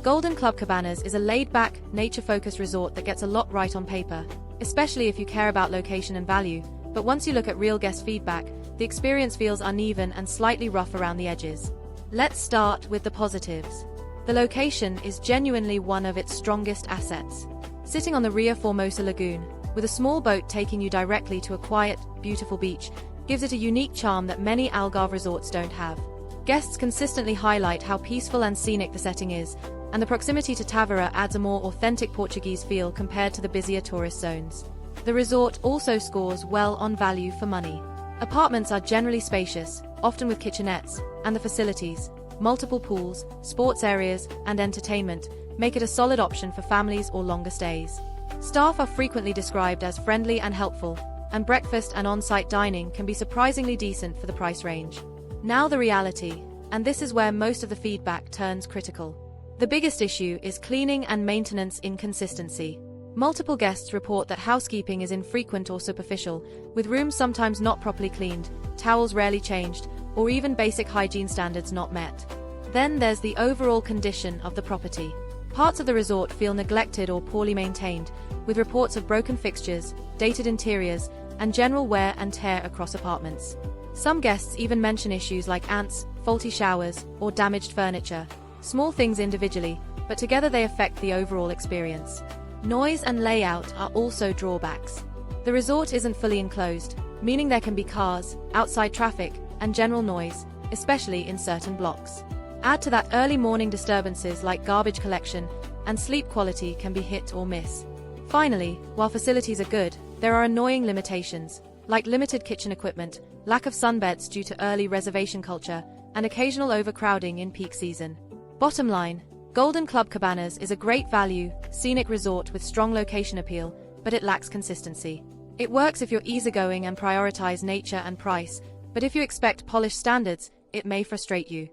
Golden Club Cabanas is a laid-back, nature-focused resort that gets a lot right on paper, especially if you care about location and value, but once you look at real guest feedback, the experience feels uneven and slightly rough around the edges. Let's start with the positives. The location is genuinely one of its strongest assets. Sitting on the Rio Formosa lagoon, with a small boat taking you directly to a quiet, beautiful beach, gives it a unique charm that many Algarve resorts don't have. Guests consistently highlight how peaceful and scenic the setting is, and the proximity to Tavera adds a more authentic Portuguese feel compared to the busier tourist zones. The resort also scores well on value for money. Apartments are generally spacious, often with kitchenettes, and the facilities, multiple pools, sports areas, and entertainment, make it a solid option for families or longer stays. Staff are frequently described as friendly and helpful, and breakfast and on-site dining can be surprisingly decent for the price range. Now the reality, and this is where most of the feedback turns critical. The biggest issue is cleaning and maintenance inconsistency. Multiple guests report that housekeeping is infrequent or superficial, with rooms sometimes not properly cleaned, towels rarely changed, or even basic hygiene standards not met. Then there's the overall condition of the property. Parts of the resort feel neglected or poorly maintained, with reports of broken fixtures, dated interiors, and general wear and tear across apartments. Some guests even mention issues like ants, faulty showers, or damaged furniture. Small things individually, but together they affect the overall experience. Noise and layout are also drawbacks. The resort isn't fully enclosed, meaning there can be cars, outside traffic, and general noise, especially in certain blocks. Add to that early morning disturbances like garbage collection, and sleep quality can be hit or miss. Finally, while facilities are good, there are annoying limitations, like limited kitchen equipment, lack of sunbeds due to early reservation culture, and occasional overcrowding in peak season. Bottom line, Golden Club Cabanas is a great value, scenic resort with strong location appeal, but it lacks consistency. It works if you're easygoing and prioritize nature and price, but if you expect polished standards, it may frustrate you.